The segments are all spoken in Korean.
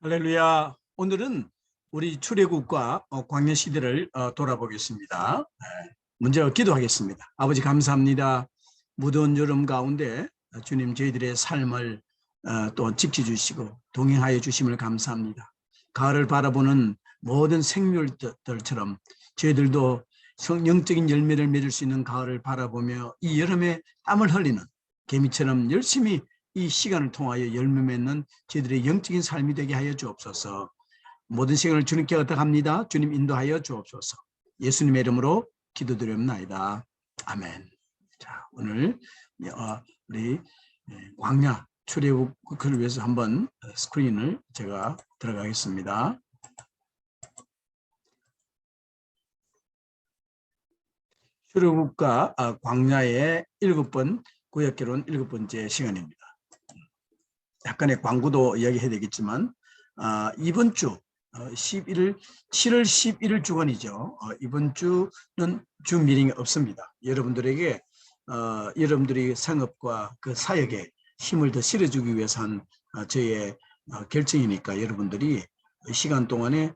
할렐루야. 오늘은 우리 출애굽과 광야 시대를 돌아보겠습니다. 먼저 기도하겠습니다. 아버지 감사합니다. 무더운 여름 가운데 주님 저희들의 삶을 또 지켜주시고 동행하여 주심을 감사합니다. 가을을 바라보는 모든 생물들처럼 저희들도 영적인 열매를 맺을 수 있는 가을을 바라보며 이 여름에 땀을 흘리는 개미처럼 열심히 이 시간을 통하여 열매 맺는 저희들의 영적인 삶이 되게 하여 주옵소서. 모든 시간을 주님께 의탁합니다. 주님 인도하여 주옵소서. 예수님의 이름으로 기도드립니다. 아멘. 자, 오늘 우리 광야 출애굽을 위해서 한번 스크린을 제가 들어가겠습니다. 출애굽과 광야의 7번 구역개론 7번째 시간입니다. 약간의 광고도 이야기해야 되겠지만 이번 주 7월 11일 주간이죠. 이번 주는 주 미팅이 없습니다. 여러분들에게 여러분들이 성업과 그 사역에 힘을 더 실어주기 위해서 한 저의 결정이니까 여러분들이 시간 동안에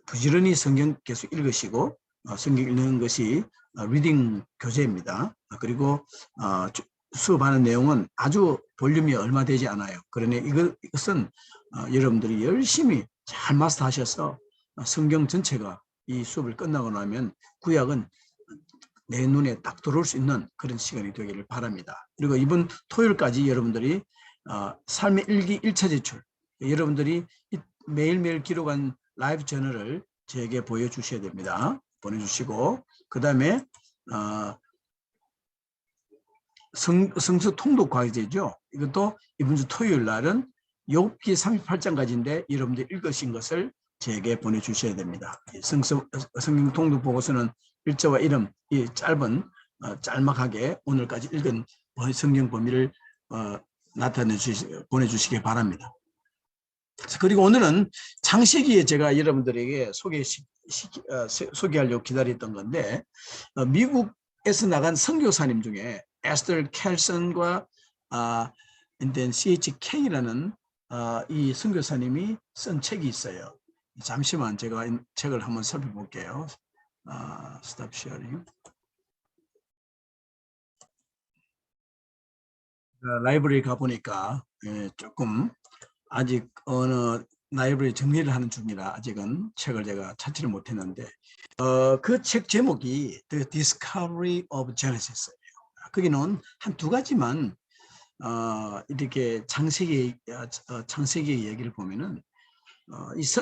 부지런히 성경 계속 읽으시고 성경 읽는 것이 리딩 교재입니다. 그리고 수업하는 내용은 아주 볼륨이 얼마 되지 않아요. 그러니 이것은 여러분들이 열심히 잘 마스터하셔서 성경 전체가 이 수업을 끝나고 나면 구약은 내 눈에 딱 들어올 수 있는 그런 시간이 되기를 바랍니다. 그리고 이번 토요일까지 여러분들이 삶의 일기 1차 제출, 여러분들이 매일매일 기록한 라이브 저널을 저에게 보여주셔야 됩니다. 보내주시고 그 다음에 성서 통독 과제죠. 이것도 이번 주 토요일 날은 욥기 38장까지인데 여러분들이 읽으신 것을 제게 보내주셔야 됩니다. 성경 통독 보고서는 일자와 이름, 이 짧은 짤막하게 오늘까지 읽은 성경 범위를 보내주시기 바랍니다. 그리고 오늘은 창세기에 제가 여러분들에게 소개하려고 기다렸던 건데 미국에서 나간 선교사님 중에 에스터 켈슨과 CHK라는 이 선교사님이 쓴 책이 있어요. 잠시만 제가 이 책을 한번 살펴볼게요. Stop sharing. 라이브러리 가보니까 조금 아직 어느 라이브러리 정리를 하는 중이라 아직은 책을 제가 찾지를 못했는데 그 책 제목이 The Discovery of Genesis예요. 거기는 한 두 가지만 이렇게 창세기 얘기를 보면은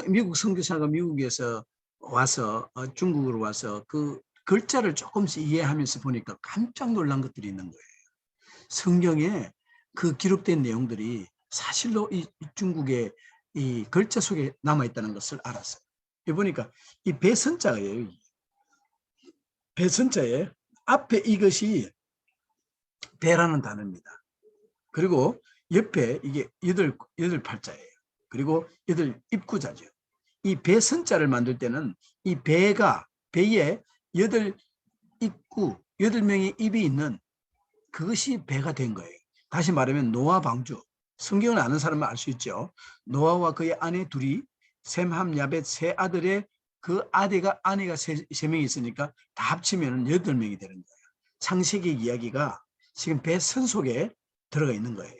미국 선교사가 미국에서 와서 중국으로 와서 그 글자를 조금씩 이해하면서 보니까 깜짝 놀란 것들이 있는 거예요. 성경에 그 기록된 내용들이 사실로 이 중국의 이 글자 속에 남아있다는 것을 알았어요. 보니까 이 배선자예요. 배선자에 앞에 이것이 배라는 단어입니다. 그리고 옆에 이게 여덟 팔자예요. 그리고 여덟 입구자죠. 이 배선자를 만들 때는 이 배에 여덟 입구, 8명의 입이 있는 그것이 배가 된 거예요. 다시 말하면 노아 방주. 성경을 아는 사람은 알 수 있죠. 노아와 그의 아내 둘이 셈, 함, 야벳 세 아들의 그 아내가 세 명이 있으니까 다 합치면 8명이 되는 거예요. 창세기 이야기가 지금 배선 속에 들어가 있는 거예요.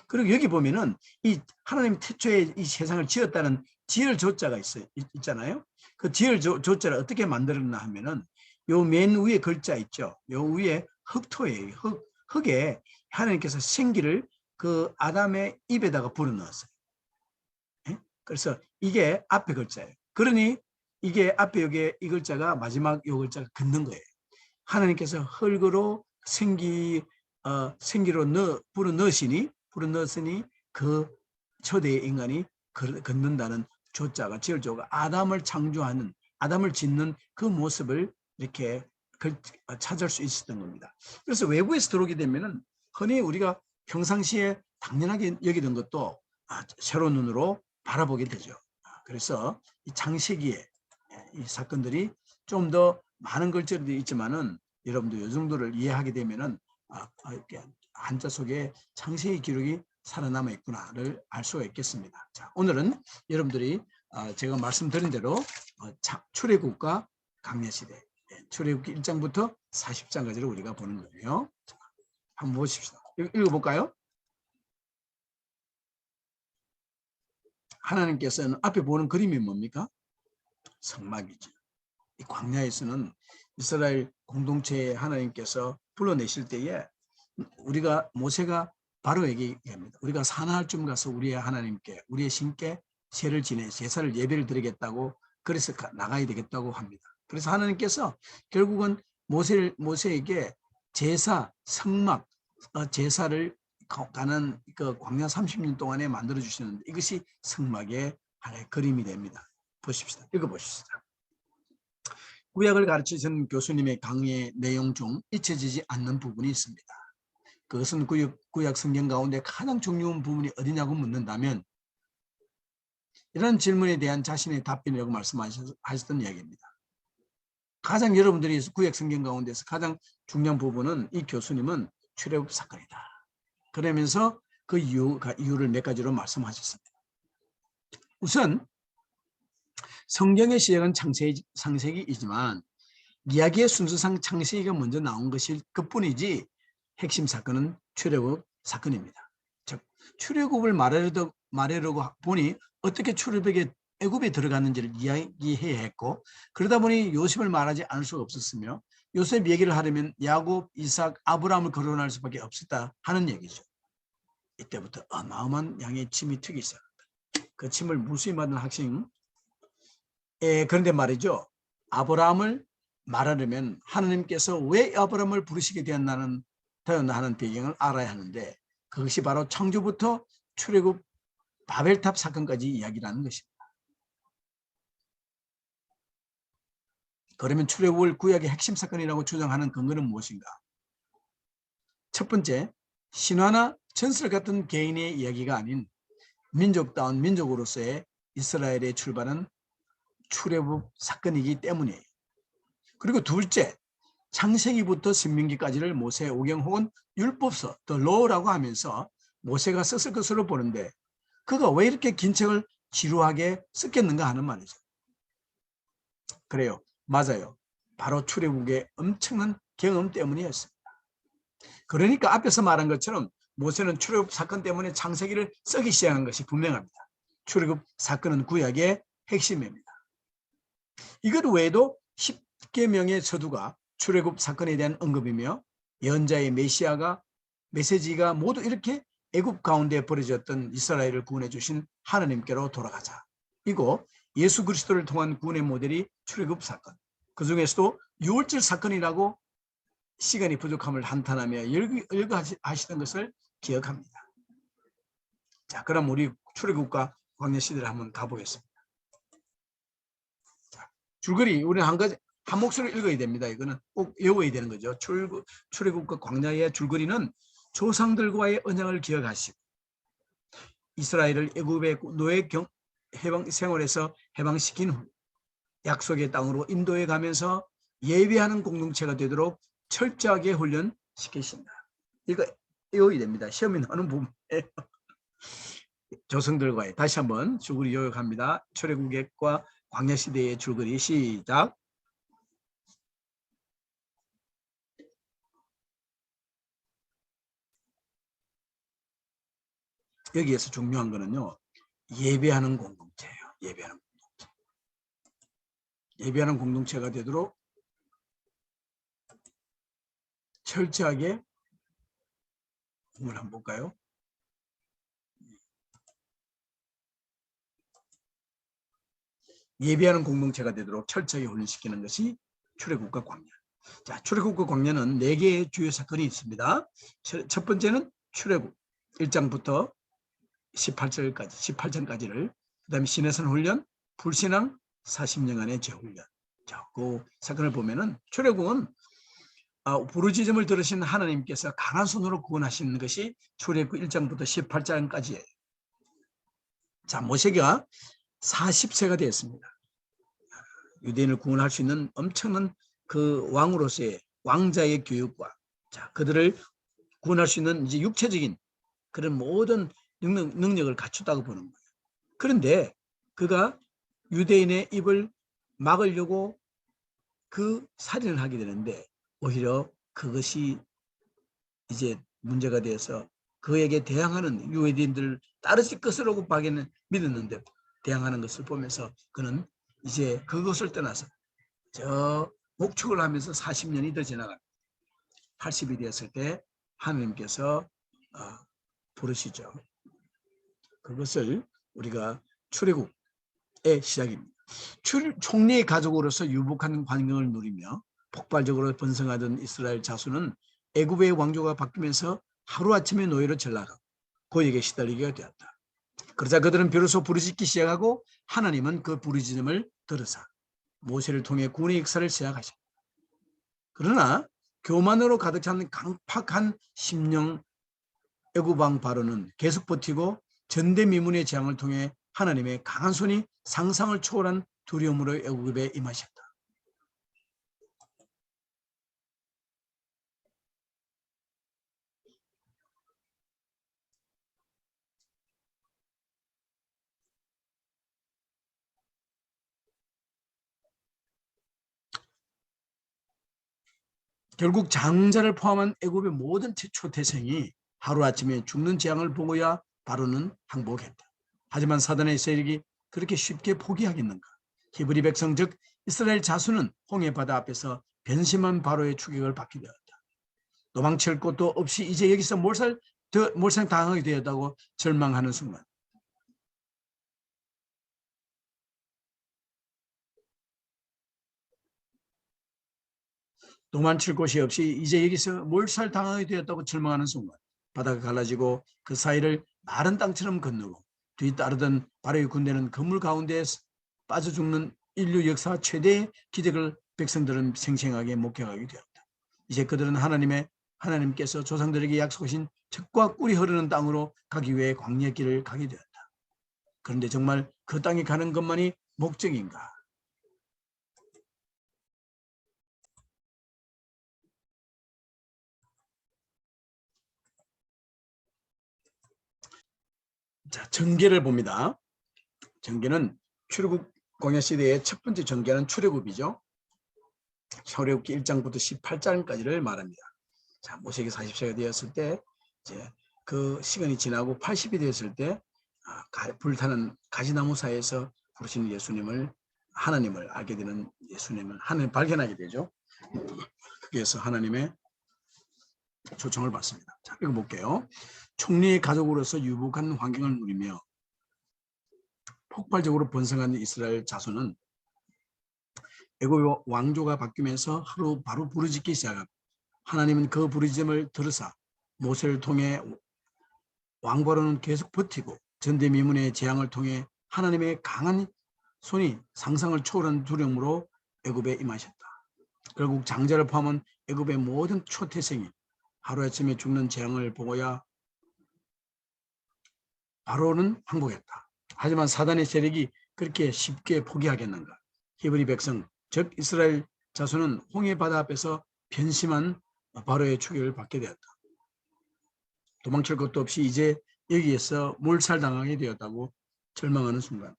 그리고 여기 보면은 이 하나님 태초에 이 세상을 지었다는 지을 조자가 있잖아요. 그 지을 조자를 어떻게 만들었나 하면은 요 맨 위에 글자 있죠. 요 위에 흙토예요. 흙에 하나님께서 생기를 그 아담의 입에다가 불어넣었어요. 그래서 이게 앞에 글자예요. 그러니 이게 앞에 여기 이 글자가 마지막 요 글자가 긋는 거예요. 하나님께서 흙으로 생기로 불어넣으시니 그 초대의 인간이 걷는다는 조자가 지을조가 아담을 창조하는 아담을 짓는 그 모습을 이렇게 찾을 수 있었던 겁니다. 그래서 외부에서 들어오게 되면은 흔히 우리가 평상시에 당연하게 여기던 것도 새로운 눈으로 바라보게 되죠. 그래서 이 창세기에 이 사건들이 좀 더 많은 글자들이 있지만은 여러분도 이 정도를 이해하게 되면은 한자 속에 창세기 기록이 살아남아 있구나를 알 수가 있겠습니다. 자, 오늘은 여러분들이 제가 말씀드린 대로 출애굽과 광야시대, 출애굽기 1장부터 40장까지를 우리가 보는 거예요. 자, 한번 보십시다. 읽어볼까요? 하나님께서는 앞에 보는 그림이 뭡니까? 성막이죠. 이 광야에서는 이스라엘 공동체에 하나님께서 불러내실 때에 우리가 모세가 바로 얘기합니다. 우리가 사나할 쯤 가서 우리의 하나님께 우리의 신께 제를 지내 제사를 예배를 드리겠다고 그래서 나가야 되겠다고 합니다. 그래서 하나님께서 결국은 모세에게 제사 성막 제사를 가는 그 광야 30년 동안에 만들어 주시는데 이것이 성막의 하나의 그림이 됩니다. 보십시다. 읽어보십시다. 구약을 가르치신 교수님의 강의 내용 중 잊혀지지 않는 부분이 있습니다. 그것은 구약 성경 가운데 가장 중요한 부분이 어디냐고 묻는다면 이런 질문에 대한 자신의 답변이라고 말씀하셨던 이야기입니다. 가장 여러분들이 구약 성경 가운데서 가장 중요한 부분은 이 교수님은 출애굽 사건이다. 그러면서 그 이유를 몇 가지로 말씀하셨습니다. 우선 성경의 시작은 창세기이지만 이야기의 순서상 창세기가 먼저 나온 것일 것뿐이지 핵심 사건은 출애굽 사건입니다. 즉 출애굽을 말하려고 보니 어떻게 출애굽에 애굽에 들어갔는지를 이야기해야 했고 그러다 보니 요셉을 말하지 않을 수가 없었으며 요셉 얘기를 하려면 야곱, 이삭, 아브라함을 거론할 수밖에 없었다 하는 얘기죠. 이때부터 어마어마한 양의 침이 트기 시작합니다. 그 침을 무수히 맞는 학생. 그런데 말이죠. 아브라함을 말하려면 하나님께서 왜 아브라함을 부르시게 되었나 하는 배경을 알아야 하는데 그것이 바로 창조부터 출애굽 바벨탑 사건까지 이야기라는 것입니다. 그러면 출애굽을 구약의 핵심 사건이라고 주장하는 근거는 무엇인가? 첫 번째, 신화나 전설 같은 개인의 이야기가 아닌 민족다운 민족으로서의 이스라엘의 출발은 출애굽 사건이기 때문이에요. 그리고 둘째, 창세기부터 신명기까지를 모세 오경 혹은 율법서, 더 로라고 하면서 모세가 썼을 것으로 보는데 그가 왜 이렇게 긴 책을 지루하게 썼겠는가 하는 말이죠. 그래요. 맞아요. 바로 출애굽의 엄청난 경험 때문이었습니다. 그러니까 앞에서 말한 것처럼 모세는 출애굽 사건 때문에 창세기를 쓰기 시작한 것이 분명합니다. 출애굽 사건은 구약의 핵심입니다. 이것 외에도 10계명의 서두가 출애굽 사건에 대한 언급이며 예언자의 메시지가 모두 이렇게 애굽 가운데 벌어졌던 이스라엘을 구원해 주신 하나님께로 돌아가자. 이고 예수 그리스도를 통한 구원의 모델이 출애굽 사건. 그 중에서도 유월절 사건이라고 시간이 부족함을 한탄하며 열거하시던 것을 기억합니다. 자, 그럼 우리 출애굽과 광야 시대를 한번 가보겠습니다. 자, 줄거리 우리는 한 목소리로 읽어야 됩니다. 이거는 꼭 외워야 되는 거죠. 출애굽과 광야의 줄거리는 조상들과의 언약을 기억하시고 이스라엘을 애굽의 노예 생활에서 해방시킨 후 약속의 땅으로 인도해 가면서 예배하는 공동체가 되도록 철저하게 훈련시키신다. 이거 외워야 됩니다. 시험이 나오는 부분이에요. 조상들과의 다시 한번 줄거리 요약합니다. 출애굽과 광야 시대의 줄거리 시작. 여기에서 중요한 거는요. 예배하는 공동체예요. 예배하는 공동체. 예배하는 공동체가 되도록 철저하게 한번 볼까요? 예배하는 공동체가 되도록 철저하게 훈련시키는 것이 출애굽과 광야. 자, 출애굽과 광야는 4개의 주요 사건이 있습니다. 첫 번째는 출애굽 1장부터 18장까지를 그다음에 시내산 훈련, 불신앙 40년간의 재훈련. 자, 그 사건을 보면은 출애굽은 부르짖음을 들으신 하나님께서 강한 손으로 구원하시는 것이 출애굽 1장부터 18장까지예요. 자, 모세가 40세가 되었습니다. 유대인을 구원할 수 있는 엄청난 그 왕으로서의 왕자의 교육과 자, 그들을 구원할 수 있는 이제 육체적인 그런 모든 능력을 갖췄다고 보는 거예요. 그런데 그가 유대인의 입을 막으려고 그 살인을 하게 되는데 오히려 그것이 이제 문제가 되어서 그에게 대항하는 유대인들을 따르실 것으로 자기는 믿었는데 대항하는 것을 보면서 그는 이제 그것을 떠나서 저 목축을 하면서 40년이 더 지나갑니다. 80이 되었을 때 하나님께서 부르시죠. 그것을 우리가 출애굽의 시작입니다. 총리의 가족으로서 유복한 환경을 누리며 폭발적으로 번성하던 이스라엘 자손은 애굽의 왕조가 바뀌면서 하루아침에 노예로 전락하고 고역에 시달리게 되었다. 그러자 그들은 비로소 부르짖기 시작하고 하나님은 그 부르짖음을 들으사 모세를 통해 구원의 역사를 시작하십니다. 그러나 교만으로 가득 찬 강팍한 심령 애굽 왕 바로는 계속 버티고 전대미문의 재앙을 통해 하나님의 강한 손이 상상을 초월한 두려움으로 애굽에 임하셨다. 결국 장자를 포함한 애굽의 모든 초태생이 하루아침에 죽는 재앙을 보고야 바로는 항복했다. 하지만 사단의 세력이 그렇게 쉽게 포기하겠는가? 히브리 백성 즉 이스라엘 자손은 홍해 바다 앞에서 변심한 바로의 추격을 받게 되었다. 도망칠 곳도 없이 이제 여기서 몰살당하게 되었다고 절망하는 순간 도망칠 곳이 없이 이제 여기서 몰살당하게 되었다고 절망하는 순간 바다가 갈라지고 그 사이를 마른 땅처럼 건너고 뒤따르던 바로의 군대는 그물 가운데 빠져 죽는 인류 역사 최대의 기적을 백성들은 생생하게 목격하게 되었다. 이제 그들은 하나님께서 조상들에게 약속하신 젖과 꿀이 흐르는 땅으로 가기 위해 광야 길을 가게 되었다. 그런데 정말 그 땅에 가는 것만이 목적인가? 자, 전개를 봅니다. 전개는 출애굽 광야 시대의 첫 번째 전개는 출애굽이죠. 출애굽기 1장부터 18장까지를 말합니다. 자, 모세에게 40세가 되었을 때 이제 그 시간이 지나고 80이 되었을 때 불타는 가지나무 사이에서 부르시는 예수님을 하나님을 알게 되는 예수님을 하나님 발견하게 되죠. 거기에서 하나님의 초청을 받습니다. 자, 읽어볼게요. 총리의 가족으로서 유복한 환경을 누리며 폭발적으로 번성한 이스라엘 자손은 애굽 왕조가 바뀌면서 바로 부르짖기 시작합니다. 하나님은 그 부르짖음을 들으사 모세를 통해 왕바로는 계속 버티고 전대미문의 재앙을 통해 하나님의 강한 손이 상상을 초월한 두려움으로 애굽에 임하셨다. 결국 장자를 포함한 애굽의 모든 초태생이 하루아침에 죽는 재앙을 보고야 바로는 항복했다. 하지만 사단의 세력이 그렇게 쉽게 포기하겠는가? 히브리 백성 즉 이스라엘 자손은 홍해 바다 앞에서 변심한 바로의 추격을 받게 되었다. 도망칠 것도 없이 이제 여기에서 몰살당하게 되었다고 절망하는 순간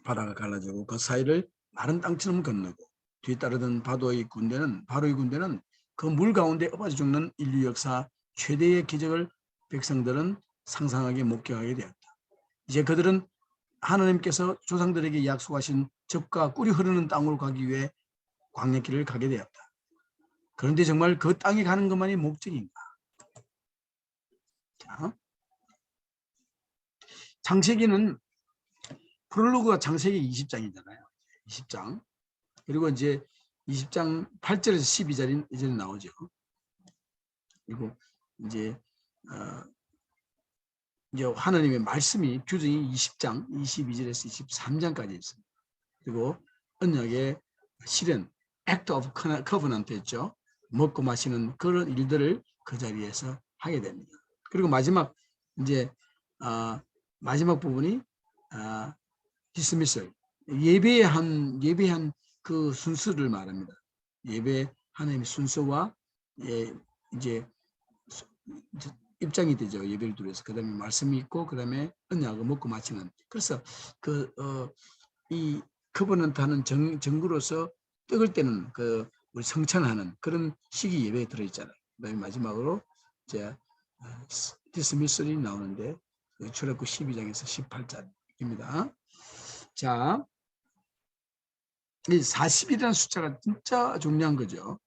바다가 갈라지고 그 사이를 마른 땅처럼 건너고 뒤따르던 바로의 군대는 그 물 가운데 엎어져 죽는 인류 역사 최대의 기적을 백성들은 상상하게 목격하게 되었다. 이제 그들은 하나님께서 조상들에게 약속하신 젖과 꿀이 흐르는 땅으로 가기 위해 광야길을 가게 되었다. 그런데 정말 그 땅에 가는 것만이 목적인가? 자, 창세기는 프롤로그가 창세기 20장이잖아요. 20장. 그리고 이제 20장 8절에서 12절이 이제 나오죠. 그리고 이제 이제 하나님의 말씀이 규정이 20장 22절에서 23장까지 있습니다. 그리고 언약의 실현, act of covenant 했죠. 먹고 마시는 그런 일들을 그 자리에서 하게 됩니다. 그리고 마지막 이제 마지막 부분이 디스미슬 예배한 그 순서를 말합니다. 예배 하나님의 순서와 이제 입장이 되죠. 예배를 드려서 그다음에 말씀이 있고 그다음에 언약을 먹고 마치는. 그래서 이 커버넌트하는 정구로서 떡을 떼는 우리 성찬하는 그런 시기 예배에 들어있잖아요. 그다음에 마지막으로 이제 디스미슬이 나오는데 출애굽 12장에서 18장입니다. 자, 이 40이라는 숫자가 진짜 중요한 거죠.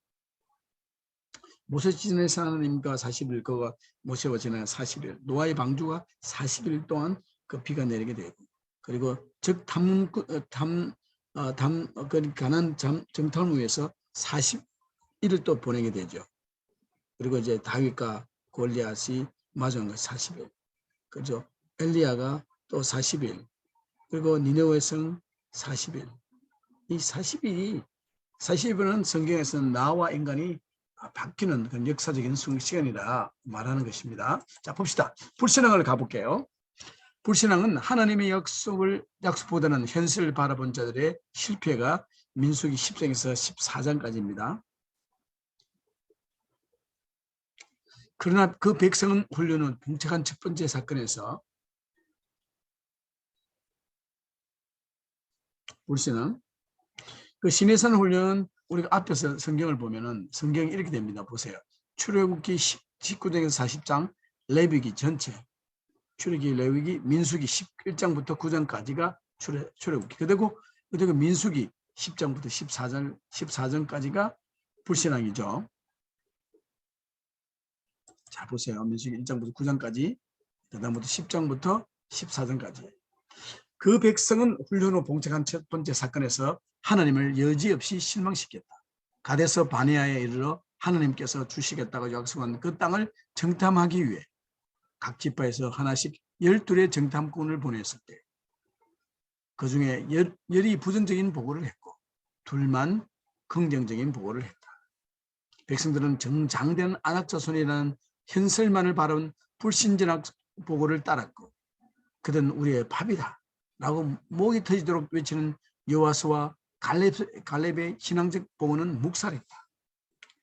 모세 지내서 하나님과 40일, 그가 모세와 지나 40일, 노아의 방주가 40일 동안 그 비가 내리게 되고, 그리고 즉 가난 정탐을 위해서 40일을 또 보내게 되죠. 그리고 이제 다윗과 골리앗이 마주한 것 40일, 그죠? 엘리야가 또 40일, 그리고 니느웨 성 40일. 이 40일은 성경에서는 나와 인간이 바뀌는 그런 역사적인 시간이라 말하는 것입니다. 자, 봅시다. 불신앙을 가볼게요. 불신앙은 하나님의 약속보다는 현실을 바라본 자들의 실패가 민수기 10장에서 14장까지입니다. 그러나 그 백성은 훈련은 봉착한 첫 번째 사건에서 불신앙, 그 시내산 훈련은 우리가 앞에서 성경을 보면은 성경이 이렇게 됩니다. 보세요. 출애굽기 19장에서 40장, 레위기 전체, 출애굽기, 레위기, 민수기 11장부터 9장까지가 출애굽기. 그리고 민수기 10장부터 14장까지가 불신앙이죠. 자, 보세요. 민수기 1장부터 9장까지, 그다음부터 10장부터 14장까지. 그 백성은 훈련 후 봉착한 첫 번째 사건에서 하나님을 여지없이 실망시켰다. 가데스 바네아에 이르러 하나님께서 주시겠다고 약속한 그 땅을 정탐하기 위해 각 지파에서 하나씩 12의 정탐꾼을 보냈을 때 그 중에 10이 부정적인 보고를 했고 둘만 긍정적인 보고를 했다. 백성들은 정장된 안악자손이라는 현설만을 바라본 불신전학 보고를 따랐고 그들은 우리의 밥이다 라고 목이 터지도록 외치는 여호와스와 갈렙의 신앙적 보고는 묵살했다.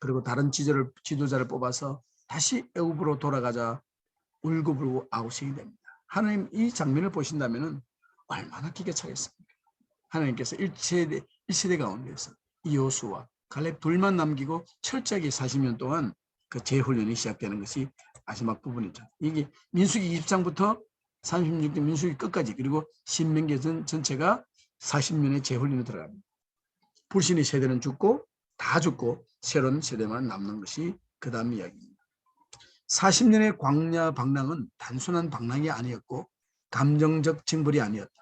그리고 다른 지도자를 뽑아서 다시 애굽으로 돌아가자 울고불고 아우성이 됩니다. 하나님 이 장면을 보신다면 얼마나 기가 차겠습니까? 하나님께서 1세대 가운데서 여호수아 갈렙 둘만 남기고 철저하게 40년 동안 그 재훈련이 시작되는 것이 마지막 부분이죠. 이게 민수기 20장부터 36장 민수기 끝까지, 그리고 신명기 전체가 40년의 재훈련에 들어갑니다. 불신의 세대는 죽고 다 죽고 새로운 세대만 남는 것이 그 다음 이야기입니다. 40년의 광야 방랑은 단순한 방랑이 아니었고 감정적 징벌이 아니었다.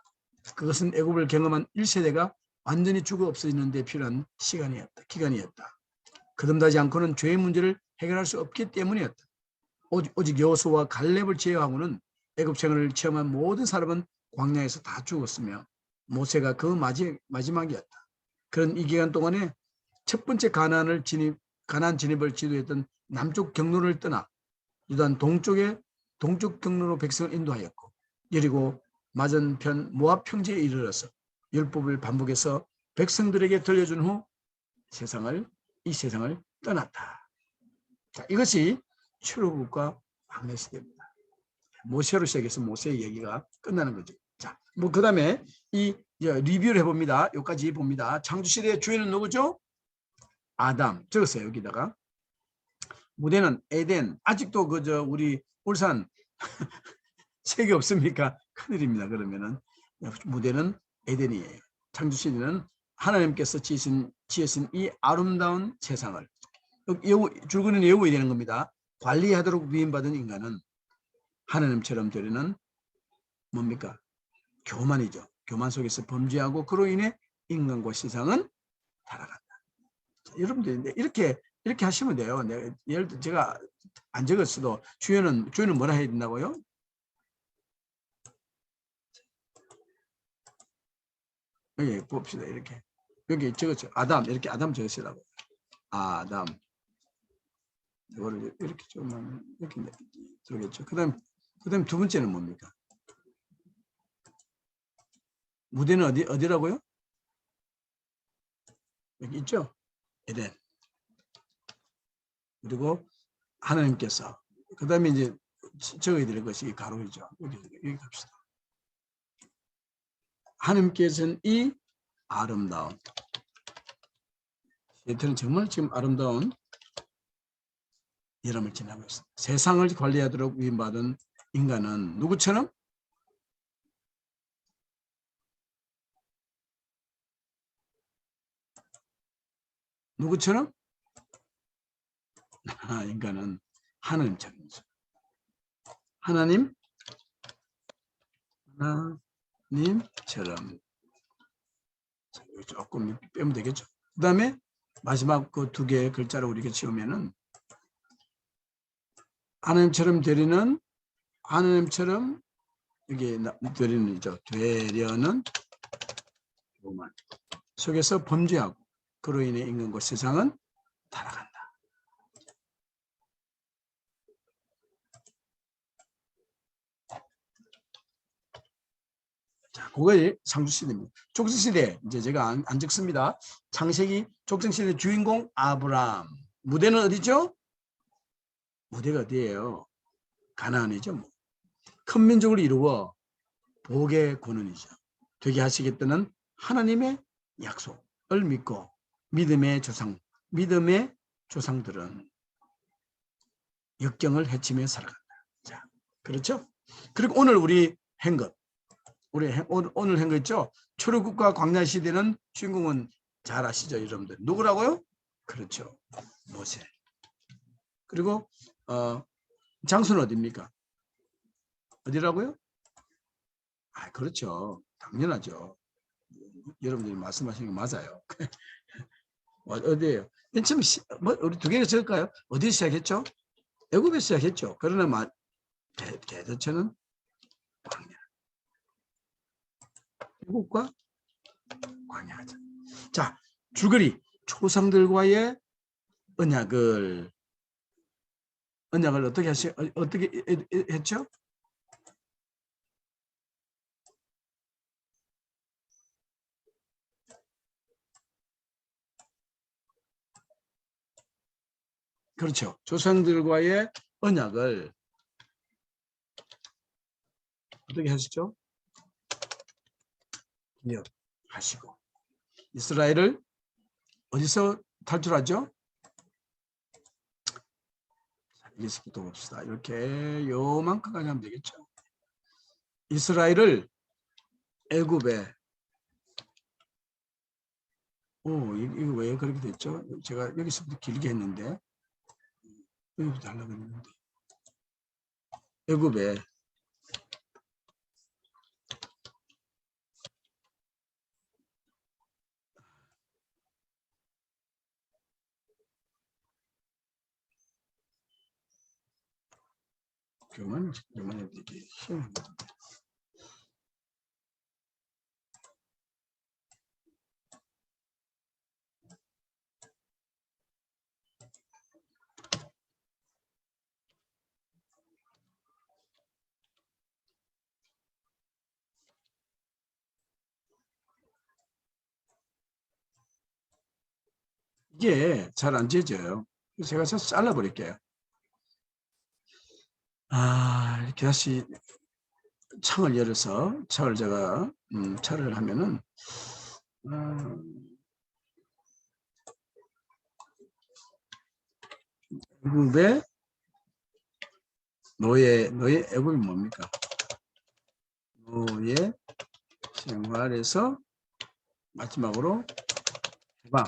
그것은 애굽을 경험한 1세대가 완전히 죽어 없어지는 데 필요한 기간이었다. 거듭나지 않고는 죄의 문제를 해결할 수 없기 때문이었다. 오직 여호수아와 갈렙을 제외하고는 애굽 생활을 체험한 모든 사람은 광야에서 다 죽었으며 모세가 그 마지막이었다. 그런 이 기간 동안에 첫 번째 가나안 진입을 지도했던 남쪽 경로를 떠나 유단 동쪽 경로로 백성을 인도하였고 여리고 맞은편 모압 평지에 이르러서 율법을 반복해서 백성들에게 들려준 후 이 세상을 떠났다. 자, 이것이 출애굽과 광야 시대입니다. 모세로 시작해서 모세의 얘기가 끝나는 거죠. 자, 그다음에 리뷰를 해봅니다. 여기까지 봅니다. 창조시대의 주인은 누구죠? 아담. 적었어요, 여기다가. 무대는 에덴. 아직도 우리 울산 책이 없습니까? 큰일입니다. 그러면은 무대는 에덴이에요. 창조시대는 하나님께서 지으신 이 아름다운 세상을 줄거리는 외워야 되는 겁니다. 관리하도록 위임받은 인간은 하나님처럼 되려는 뭡니까? 교만이죠. 교만 속에서 범죄하고 그로 인해 인간과 세상은 타락한다. 여러분들 이렇게 하시면 돼요. 예를 들어 제가 안 적었어도 주연은 뭐라 해야 된다고요? 여기 봅시다. 이렇게 여기 적었죠. 아담 이렇게 아담 적으시라고. 아담 이거를 이렇게 조금만 이렇게 적겠죠. 그다음 두 번째는 뭡니까? 무대는 어디라고요? 여기 있죠. 에덴. 그리고 하나님께서 그 다음에 이제 적어야 될 것이 가로이죠. 여기 갑시다. 하나님께서는 이 아름다운, 시애틀은 정말 지금 아름다운 여름을 지나고 있습니다. 세상을 관리하도록 위임받은 인간은 누구처럼? 누구처럼? 인간은 하나님처럼. 하나님처럼. 조금 빼면 되겠죠. 그 다음에 마지막 그 두 개의 글자를 우리가 지우면은 하나님처럼 되리는, 하나님처럼 이게 되리는이죠. 되려는 교만 속에서 범죄하고 그로 인해 인간과 세상은 타락한다. 자, 그게 상주시대입니다. 족성시대, 이제 제가 안 적습니다. 창세기 족성시대 주인공 아브람. 무대는 어디죠? 무대가 어디예요? 가나안이죠. 뭐. 큰 민족을 이루어 복의 권원이죠. 되게 하시겠다는 하나님의 약속을 믿고 믿음의 조상들은 역경을 헤치며 살아간다. 자, 그렇죠? 그리고 오늘 우리 한 것, 오늘 한 거 있죠? 초록국과 광야 시대는 주인공은 잘 아시죠, 여러분들? 누구라고요? 그렇죠, 모세. 그리고 장소는 어디입니까? 어디라고요? 그렇죠, 당연하죠. 여러분들이 말씀하시는 게 맞아요. 어디예요? 맨 처음 우리 두 개가 적을까요? 어디서 시작했죠? 애굽에서 시작했죠. 그러나 대도처는 광야. 애굽과 광야죠. 자, 줄거리. 초상들과의 언약을 어떻게 했죠? 그렇죠. 조상들과의 언약을 어떻게 하시죠? 기억하시고. 이스라엘을 어디서 탈출하죠? 여기서부터 봅시다. 이렇게 요만큼까지 하면 되겠죠. 이스라엘을 애굽에, 이거 왜 그렇게 됐죠? 제가 여기서부터 길게 했는데 여기부터 하려고 했는데 애굽에 그만 되게 희한합니다. 이게 잘 안 지어져요. 제가 잘라버릴게요. 이렇게 다시 창을 열어서 창을 제가 차를 하면은 애굽의 노예 애굽이 뭡니까? 노예 생활에서 마지막으로 해방,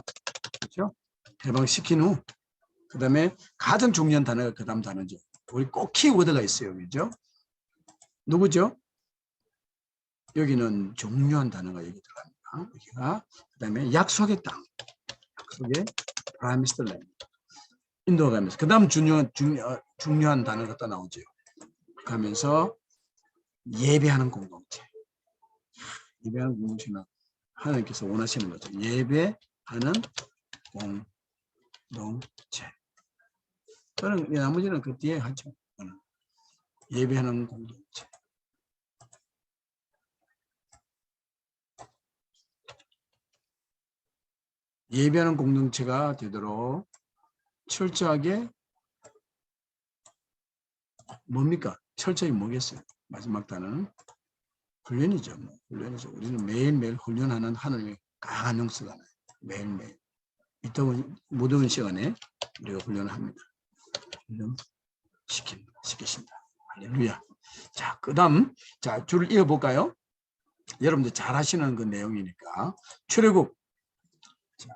그렇죠? 해방시킨 후 그 다음에 가장 중요한 단어가 그 다음 단어죠. 우리 꼭 키워드가 있어요, 그죠? 누구죠? 여기는 중요한 단어가 여기 들어갑니다. 여기가 그 다음에 약속의 땅, 약속의 프라미스드 랜드, 인도가 가면서 그 다음 중요한 단어가 또 나오죠. 가면서 예배하는 공동체. 예배하는 공동체는 하나님께서 원하시는 거죠. 예배하는 공동체. 저는 나머지는 그 뒤에 하죠. 예배하는 공동체. 예배하는 공동체가 되도록 철저하게 뭡니까? 철저히 뭐겠어요? 마지막 단어는 훈련이죠. 뭐. 훈련이죠. 우리는 매일매일 훈련하는 하나님의 강한 영수잖아요. 매일매일. 이 더운, 무더운 시간에 우리가 훈련을 합니다. 시키십니다. 할렐루야. 자, 그 다음, 자, 줄을 이어볼까요? 여러분들 잘 하시는 그 내용이니까. 출애굽. 자,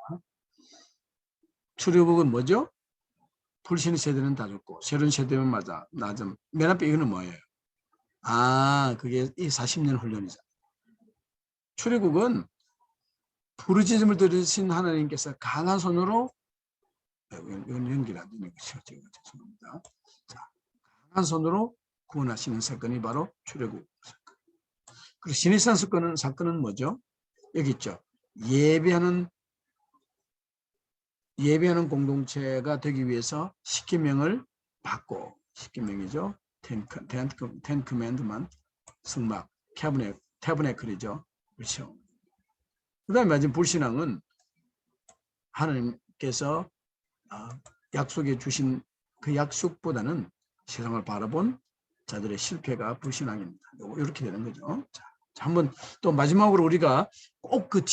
출애굽은 뭐죠? 불신의 세대는 다 죽고, 새로운 세대는 맞아. 나좀, 맨 앞에 이거는 뭐예요? 아, 그게 이 40년 훈련이잖아요. 출애굽은 부르짖음을 들으신 하나님께서 강한 손으로, 이건 연기가 안 되는 것이죠. 죄송합니다. 자, 강한 손으로 구원하시는 사건이 바로 출애굽 사건. 그리고 시내산 사건은 뭐죠? 여기 있죠. 예배하는 공동체가 되기 위해서 10계명을 받고, 10계명이죠. 텐 커맨드만, 성막, 태브네클이죠. 그렇죠. 그 다음에 마지막 불신앙은 하나님께서 약속해 주신 그 약속보다는 세상을 바라본 자들의 실패가 불신앙입니다. 이렇게 되는 거죠. 자, 한번 또 마지막으로 우리가 꼭 그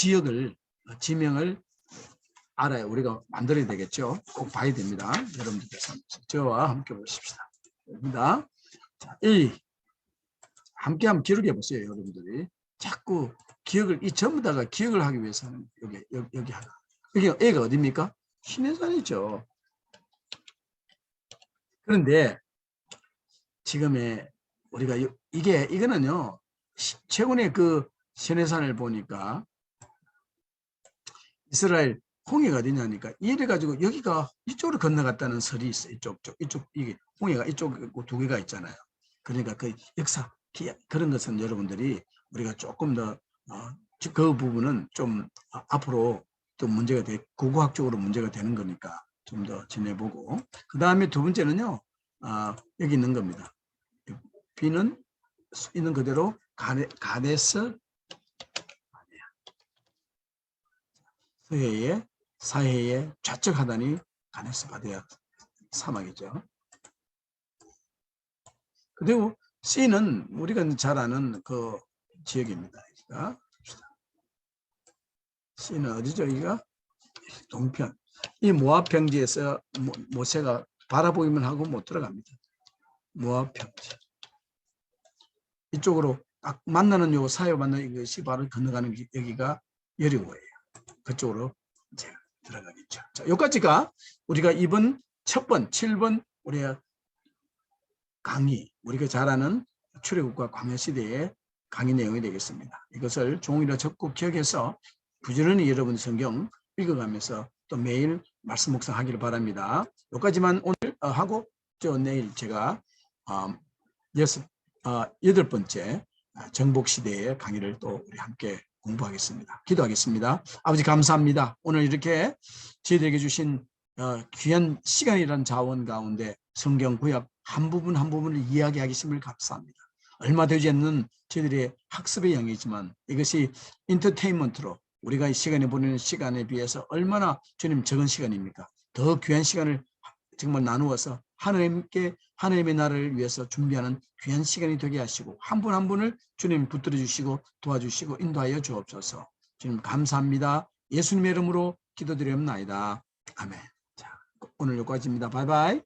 지명을 알아야 우리가 만들어야 되겠죠. 꼭 봐야 됩니다. 여러분들께서 저와 함께 보십시다. 됩니다. 자, 함께 한번 기록해 보세요. 여러분들이 자꾸 기억을, 이 전부 다가 기억을 하기 위해서는 여기 하나. 여기 A가 어디입니까? 시내산이죠. 그런데 지금의 우리가 이거는요, 최근에 그 시내산을 보니까 이스라엘 홍해가 어디냐니까 이래 가지고 여기가 이쪽으로 건너갔다는 설이 있어요. 이쪽 이게 홍해가 이쪽 두 개가 있잖아요. 그러니까 그 역사 그런 것은 여러분들이 우리가 조금 더 그 부분은 좀 앞으로 또 문제가 고고학적으로 문제가 되는 거니까 좀 더 지내보고, 그 다음에 두 번째는요, 여기 있는 겁니다. B는 있는 그대로 가데스 서해에 사해에 좌측 하단이 가데스 바네아 사막이죠. 그리고 C는 우리가 잘 아는 그 지역입니다. C는 어디죠? 여기가 동편. 이 모압 평지에서 모세가 바라보기만 하고 못 들어갑니다. 모압 평지. 이쪽으로 딱 만나는 요 사이로 만나는 이것이 바로 건너가는 여기가 여리고예요. 그쪽으로 이제 들어가겠죠. 자, 여기까지가 우리가 이번 7번 우리가 강의, 우리가 잘 아는 출애굽과 광야 시대의 강의 내용이 되겠습니다. 이것을 종이로 적고 기억해서 부지런히 여러분 성경 읽어가면서 또 매일 말씀 묵상하기를 바랍니다. 여기까지만 오늘 하고 내일 제가 8번째 정복시대의 강의를 또 우리 함께 공부하겠습니다. 기도하겠습니다. 아버지 감사합니다. 오늘 이렇게 저희들에게 주신 귀한 시간이라는 자원 가운데 성경 구약 한 부분 한 부분을 이야기하겠음을 감사합니다. 얼마 되지 않는 저희들의 학습의 영이지만 이것이 엔터테인먼트로 우리가 이 시간에 보내는 시간에 비해서 얼마나 주님 적은 시간입니까? 더 귀한 시간을 정말 나누어서 하나님의 나라를 위해서 준비하는 귀한 시간이 되게 하시고 한 분 한 분을 주님 붙들어 주시고 도와주시고 인도하여 주옵소서. 주님 감사합니다. 예수님의 이름으로 기도드리옵나이다. 아멘. 자, 오늘 여기까지입니다. 바이바이.